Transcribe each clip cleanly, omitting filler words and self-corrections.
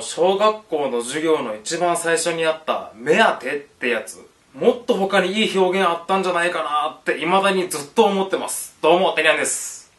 小学校の授業の一番最初にあった目当てってやつ、もっと他にいい表現あったんじゃないかなって未だにずっと思ってます。どうも、てにゃんです。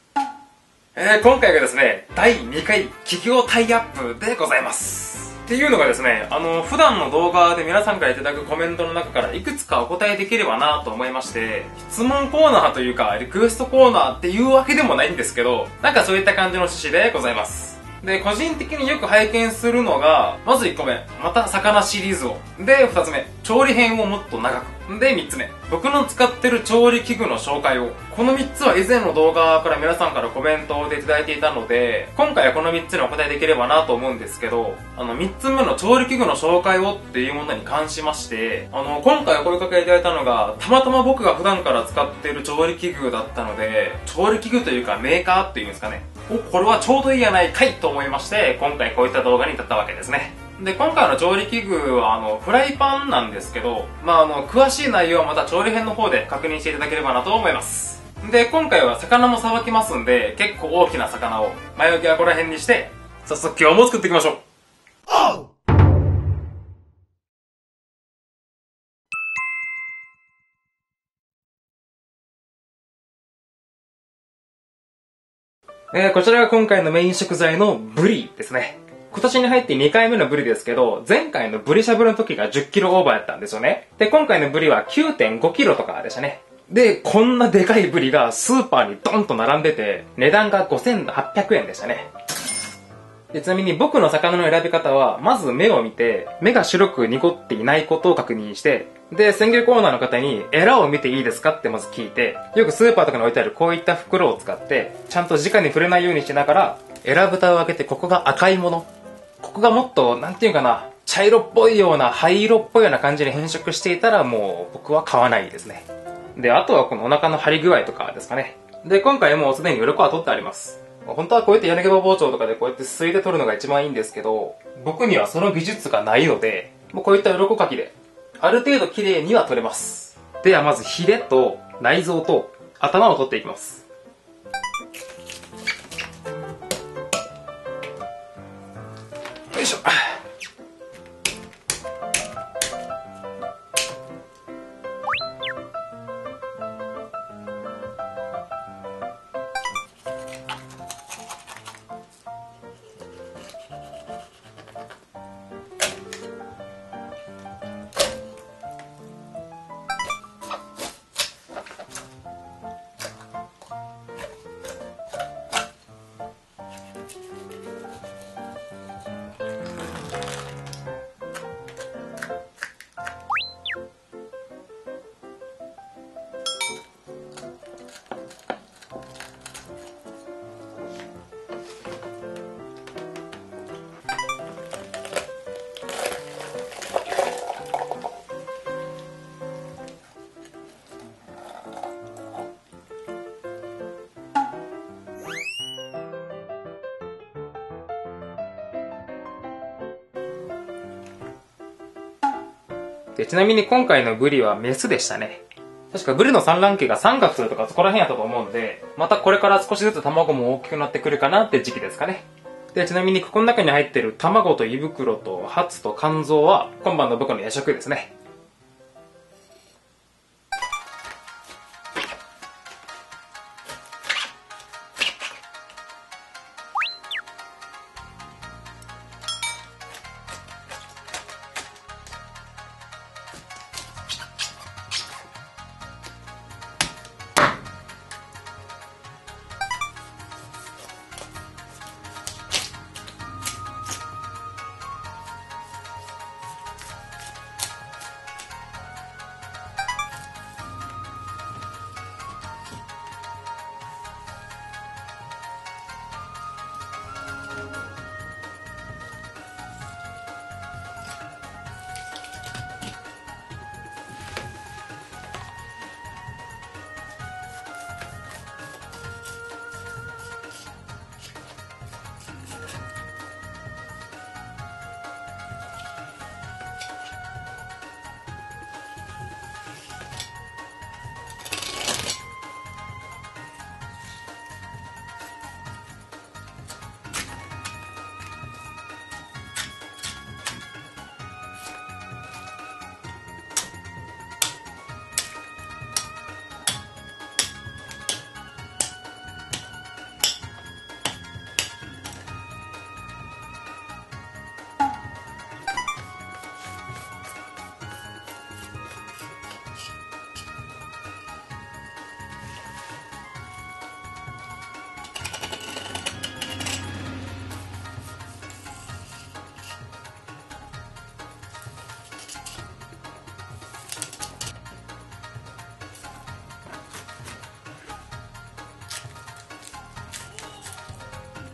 今回がですね、第2回企業タイアップでございます。っていうのがですね、普段の動画で皆さんからいただくコメントの中からいくつかお答えできればなと思いまして、質問コーナーというか、リクエストコーナーっていうわけでもないんですけど、なんかそういった感じの趣旨でございます。で、個人的によく拝見するのが、まず1個目、また魚シリーズを。で、2つ目、調理編をもっと長く。で、3つ目、僕の使ってる調理器具の紹介を。この3つは以前の動画から皆さんからコメントでいただいていたので、今回はこの3つにお答えできればなと思うんですけど、3つ目の調理器具の紹介をっていうものに関しまして、今回お声掛けいただいたのが、たまたま僕が普段から使っている調理器具だったので、調理器具というかメーカーっていうんですかね。これはちょうどいいやないかいと思いまして、今回こういった動画に至ったわけですね。で、今回の調理器具はフライパンなんですけど、詳しい内容はまた調理編の方で確認していただければなと思います。で、今回は魚もさばきますんで、結構大きな魚を、前置きはこの辺にして、早速今日も作っていきましょう。こちらが今回のメイン食材のブリですね。今年に入って2回目のブリですけど、前回のブリしゃぶの時が10キロオーバーやったんですよね。で、今回のブリは 9.5 キロとかでしたね。で、こんなでかいブリがスーパーにドンと並んでて、値段が5800円でしたね。で、ちなみに僕の魚の選び方は、まず目を見て、目が白く濁っていないことを確認して、で、鮮魚コーナーの方に、エラを見ていいですかってまず聞いて、よくスーパーとかに置いてあるこういった袋を使って、ちゃんと直に触れないようにしながら、エラ蓋を開けてここが赤いもの。ここがもっと、なんていうかな、茶色っぽいような、灰色っぽいような感じに変色していたら、もう僕は買わないですね。で、あとはこのお腹の張り具合とかですかね。で、今回もうすでに鱗は取ってあります。本当はこうやって柳葉包丁とかでこうやってすいで取るのが一番いいんですけど、僕にはその技術がないので、もうこういった鱗かきで、ある程度綺麗には取れます。ではまずヒレと内臓と頭を取っていきます。よいしょ。で、ちなみに今回のブリはメスでしたね。確かブリの産卵期が3月とかそこら辺やったと思うんで、またこれから少しずつ卵も大きくなってくるかなって時期ですかね。で、ちなみにここの中に入ってる卵と胃袋とハツと肝臓は今晩の僕の夜食ですね。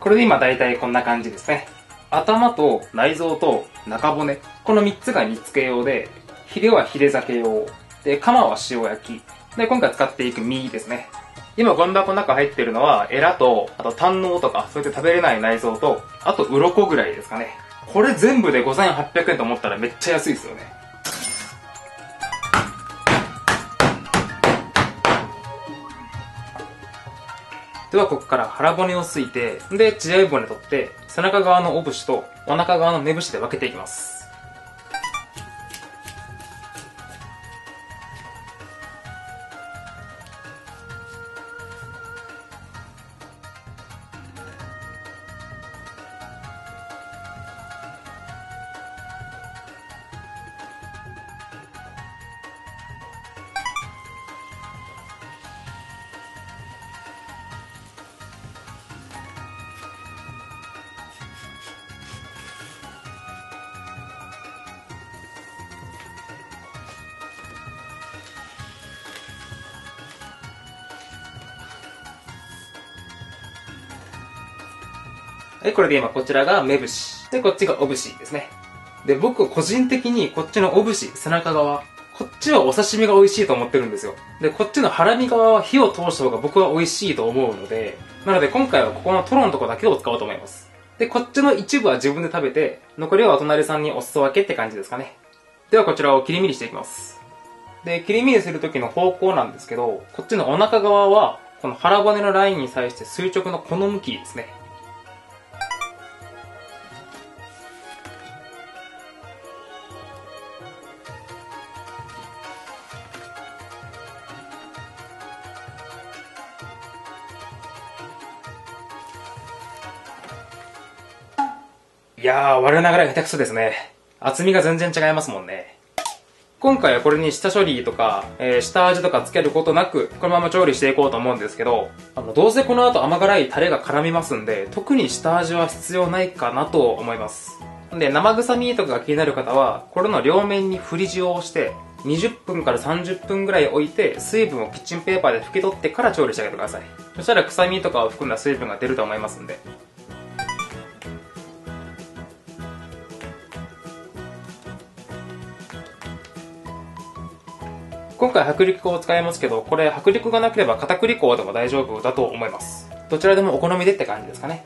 これで今大体こんな感じですね。頭と内臓と中骨。この3つが煮付け用で、ヒレはヒレ酒用。で、カマは塩焼き。で、今回使っていく身ですね。今ゴミ箱の中入ってるのは、エラと、あと胆嚢とか、そうやって食べれない内臓と、あと鱗ぐらいですかね。これ全部で5800円と思ったらめっちゃ安いですよね。ではここから腹骨をすいて、で、血合い骨取って、背中側のお節とお腹側の目節で分けていきます。はい、これで今こちらが目節。で、こっちがお節ですね。で、僕個人的にこっちのお節、背中側、こっちはお刺身が美味しいと思ってるんですよ。で、こっちのハラミ側は火を通した方が僕は美味しいと思うので、なので今回はここのトロのとこだけを使おうと思います。で、こっちの一部は自分で食べて、残りはお隣さんにお裾分けって感じですかね。ではこちらを切り身にしていきます。で、切り身にする時の方向なんですけど、こっちのお腹側は、この腹骨のラインに対して垂直のこの向きですね。いやー、我ながら下手くそですね。厚みが全然違いますもんね。今回はこれに下処理とか、下味とかつけることなく、このまま調理していこうと思うんですけど、どうせこの後甘辛いタレが絡みますんで、特に下味は必要ないかなと思います。で、生臭みとかが気になる方は、これの両面に振り塩をして、20分から30分ぐらい置いて、水分をキッチンペーパーで拭き取ってから調理してあげてください。そしたら臭みとかを含んだ水分が出ると思いますんで。今回薄力粉を使いますけど、これ薄力がなければ片栗粉でも大丈夫だと思います。どちらでもお好みでって感じですかね。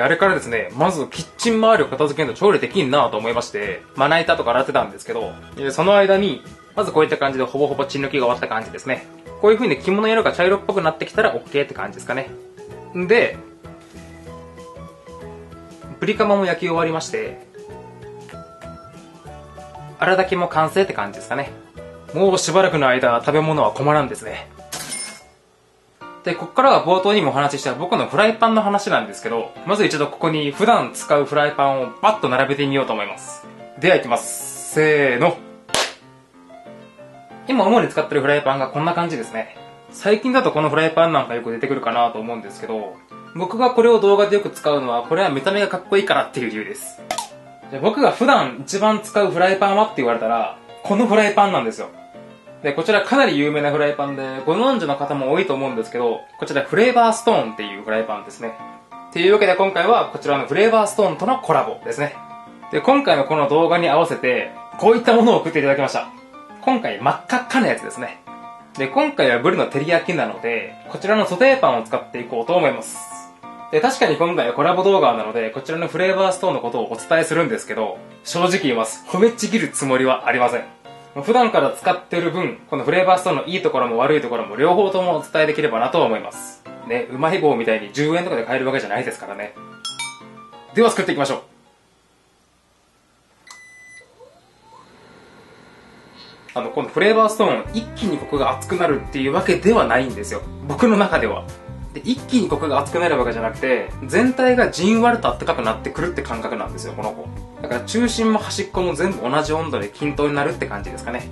あれからですね、まずキッチン周りを片付けるの調理できんなと思いまして、まな板とか洗ってたんですけど、その間に、まずこういった感じでほぼほぼ血抜きが終わった感じですね。こういう風に肝の色が茶色っぽくなってきたら OK って感じですかね。で、ブリカマも焼き終わりまして、荒炊きも完成って感じですかね。もうしばらくの間、食べ物は困らんですね。で、ここからは冒頭にもお話しした僕のフライパンの話なんですけど、まず一度ここに普段使うフライパンをバッと並べてみようと思います。では行きます。せーの。今主に使ってるフライパンがこんな感じですね。最近だとこのフライパンなんかよく出てくるかなと思うんですけど、僕がこれを動画でよく使うのは、これは見た目がかっこいいからっていう理由です。で、僕が普段一番使うフライパンはって言われたら、このフライパンなんですよ。で、こちらかなり有名なフライパンで、ご存知の方も多いと思うんですけど、こちらフレーバーストーンっていうフライパンですね。というわけで今回はこちらのフレーバーストーンとのコラボですね。で、今回のこの動画に合わせて、こういったものを送っていただきました。今回真っ赤っかなやつですね。で、今回はブリの照り焼きなので、こちらのソテーパンを使っていこうと思います。で、確かに今回はコラボ動画なので、こちらのフレーバーストーンのことをお伝えするんですけど、正直言います。褒めちぎるつもりはありません。普段から使ってる分、このフレーバーストーンのいいところも悪いところも両方ともお伝えできればなと思います。ね、うまい棒みたいに10円とかで買えるわけじゃないですからね。では作っていきましょう。このフレーバーストーン、一気にここが熱くなるっていうわけではないんですよ。僕の中では。で、一気にここが熱くなるわけじゃなくて、全体がじんわりと温かくなってくるって感覚なんですよ、この子。だから中心も端っこも全部同じ温度で均等になるって感じですかね。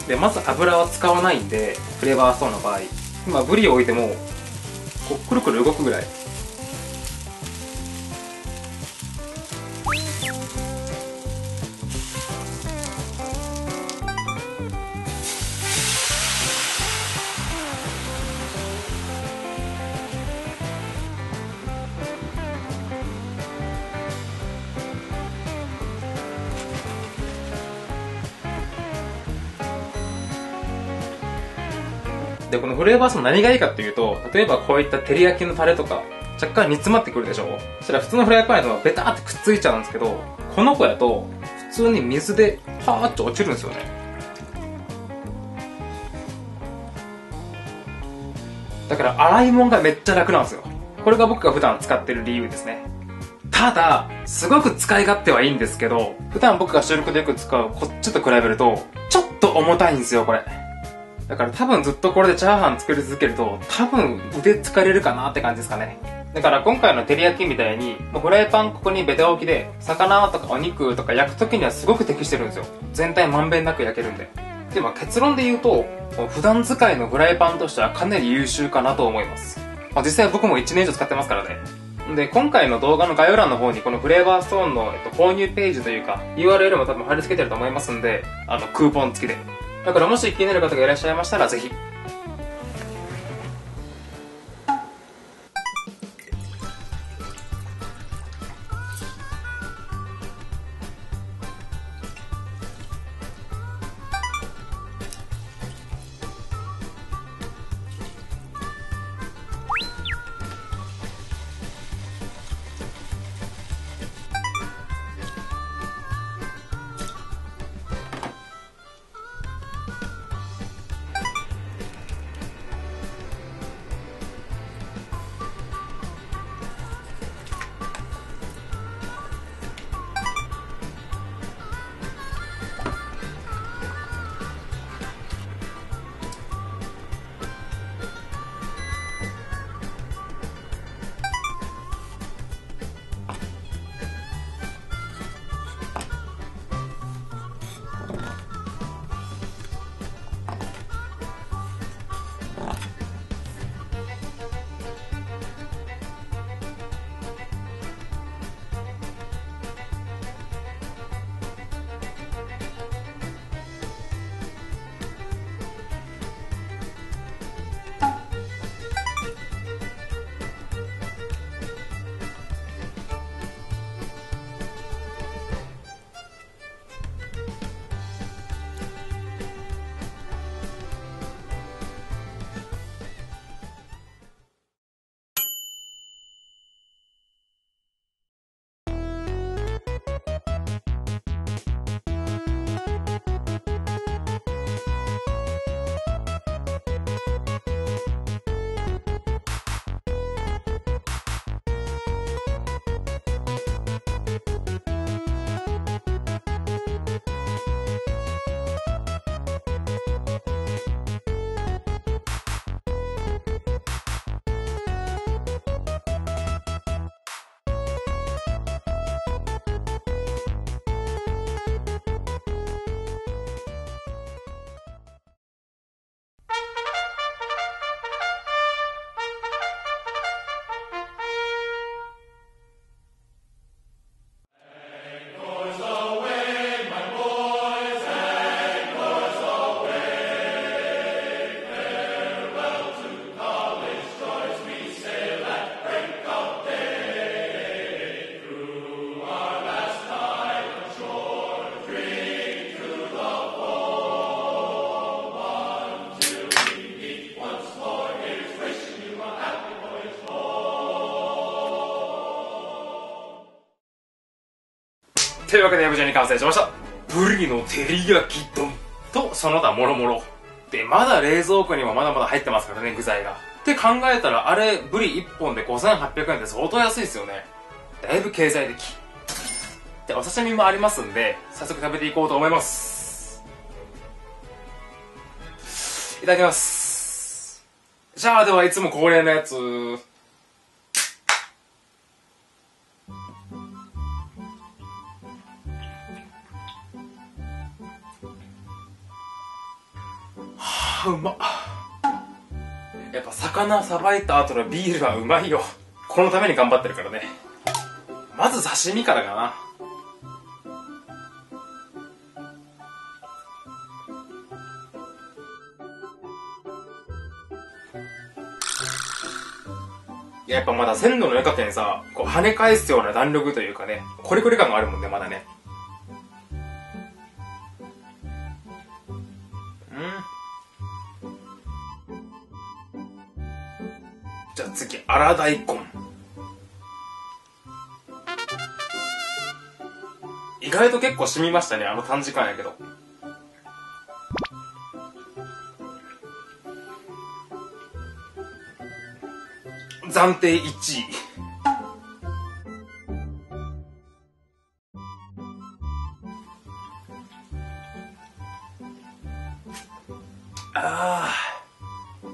で、まず油は使わないんで、フレーバーストーンの場合。今、ブリを置いても、こう、くるくる動くぐらい。で、このフレーバーソース何がいいかっていうと、例えばこういった照り焼きのタレとか、若干煮詰まってくるでしょ。そしたら普通のフライパンやとベターってくっついちゃうんですけど、この子やと、普通に水でパーッと落ちるんですよね。だから洗い物がめっちゃ楽なんですよ。これが僕が普段使ってる理由ですね。ただ、すごく使い勝手はいいんですけど、普段僕が収録でよく使うこっちと比べると、ちょっと重たいんですよ、これ。だから多分ずっとこれでチャーハン作り続けると、多分腕疲れるかなって感じですかね。だから今回の照り焼きみたいに、もうフライパンここにベタ置きで、魚とかお肉とか焼くときにはすごく適してるんですよ。全体まんべんなく焼けるんで。でも結論で言うと、普段使いのフライパンとしてはかなり優秀かなと思います。実際僕も1年以上使ってますからね。で、今回の動画の概要欄の方にこのフレーバーストーンの、購入ページというか URL も多分貼り付けてると思いますんで、クーポン付きで。だからもし気になる方がいらっしゃいましたらぜひ。というわけで無事に完成しました。ブリの照り焼き丼とその他もろもろ。で、まだ冷蔵庫にもまだまだ入ってますからね、具材が。って考えたら、あれ、ブリ1本で5800円って相当安いですよね。だいぶ経済的。で、お刺身もありますんで、早速食べていこうと思います。いただきます。じゃあではいつも恒例のやつ。はあ、うまっ。やっぱ魚さばいた後のビールはうまいよ。このために頑張ってるからね。まず刺身からかな。やっぱまだ鮮度の良かけんさ、こう跳ね返すような弾力というかね、コリコリ感があるもんね、まだね。じゃあ次、粗大根。意外と結構染みましたね、あの短時間やけど。暫定1位。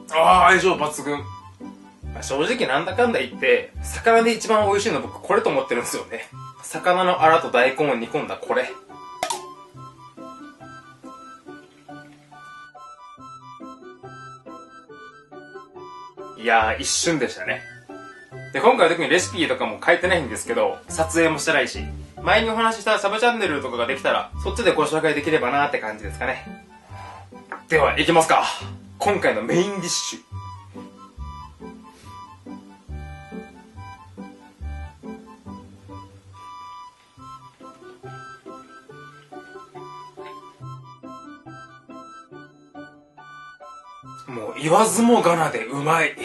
相性抜群。正直なんだかんだ言って、魚で一番美味しいの僕これと思ってるんですよね。魚のアラと大根を煮込んだこれ。いやー、一瞬でしたね。で、今回は特にレシピとかも書いてないんですけど、撮影もしてないし、前にお話ししたサブチャンネルとかができたら、そっちでご紹介できればなーって感じですかね。では、行きますか。今回のメインディッシュ。もう言わずもがなでうまい。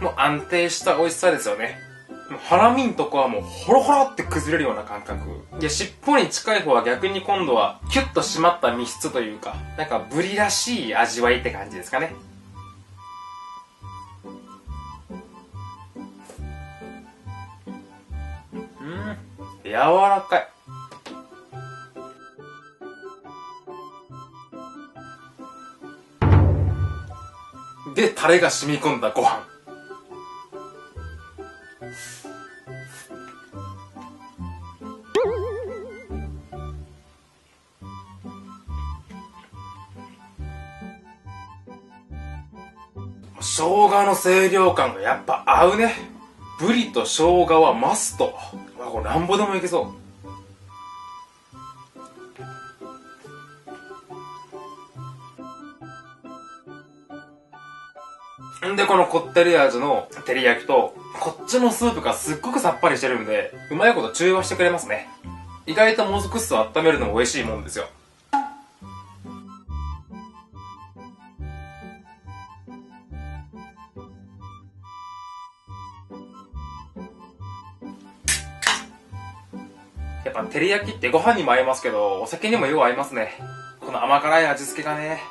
もう安定した美味しさですよね。もうハラミんとこはもうホロホロって崩れるような感覚。で、尻尾に近い方は逆に今度はキュッと締まった密質というか、なんかブリらしい味わいって感じですかね。柔らかい。で、タレが染み込んだご飯。生姜の清涼感がやっぱ合うね。ブリと生姜はマスト。これなんぼでもいけそう。んで、このこってり味の照り焼きと、こっちのスープがすっごくさっぱりしてるんで、うまいこと中和してくれますね。意外ともずく酢を温めるのも美味しいもんですよ。やっぱ照り焼きってご飯にも合いますけど、お酒にもよう合いますね。この甘辛い味付けがね。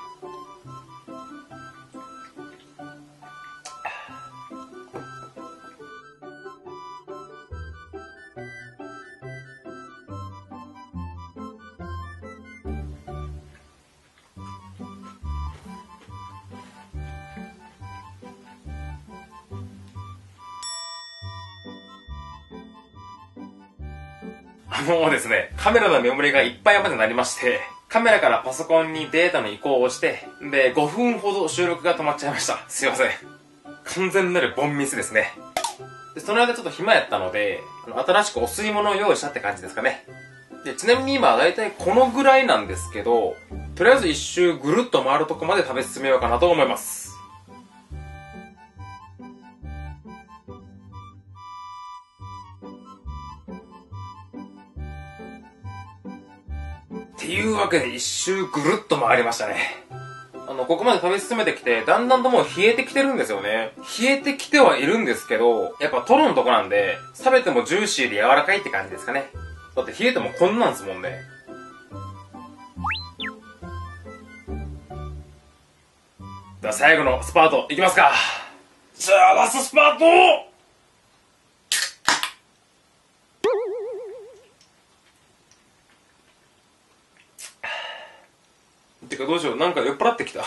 もうですね、カメラのメモリがいっぱいまでなりまして、カメラからパソコンにデータの移行をして、で、5分ほど収録が止まっちゃいました。すいません。完全なるボンミスですね。で、その間ちょっと暇やったので、新しくお吸い物を用意したって感じですかね。で、ちなみに今はだいたいこのぐらいなんですけど、とりあえず一周ぐるっと回るとこまで食べ進めようかなと思います。っていうわけで一周ぐるっと回りましたね。ここまで食べ進めてきて、だんだんともう冷えてきてるんですよね。冷えてきてはいるんですけど、やっぱトロのとこなんで、食べてもジューシーで柔らかいって感じですかね。だって冷えてもこんなんすもんね。では最後のスパートいきますか。じゃあラストスパート。てかどうしよう、なんか酔っ払ってきた。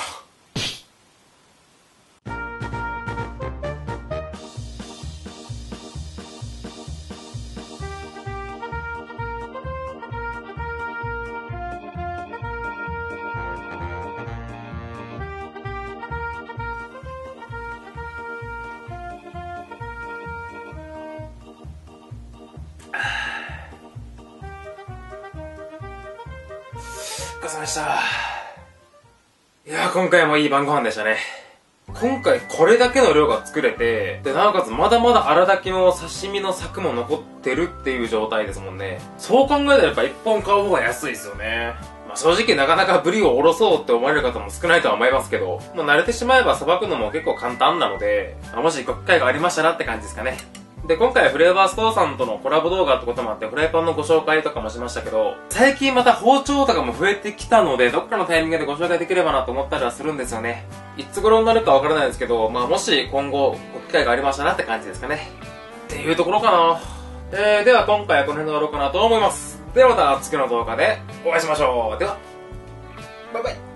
れ様でした。いやー、今回もいい晩ご飯でしたね。今回これだけの量が作れて、で、なおかつまだまだ荒炊きの刺身の柵も残ってるっていう状態ですもんね。そう考えたらやっぱ1本買う方が安いですよね。まあ正直なかなかブリをおろそうって思われる方も少ないとは思いますけど、もう慣れてしまえばさばくのも結構簡単なので、もしご機会がありましたらって感じですかね。で、今回フレーバーストアさんとのコラボ動画ってこともあってフライパンのご紹介とかもしましたけど、最近また包丁とかも増えてきたので、どっかのタイミングでご紹介できればなと思ったりはするんですよね。いつ頃になるかわからないですけど、まあもし今後ご機会がありましたらって感じですかね。っていうところかな。では今回はこの辺で終わろうかなと思います。ではまた次の動画でお会いしましょう。では、バイバイ。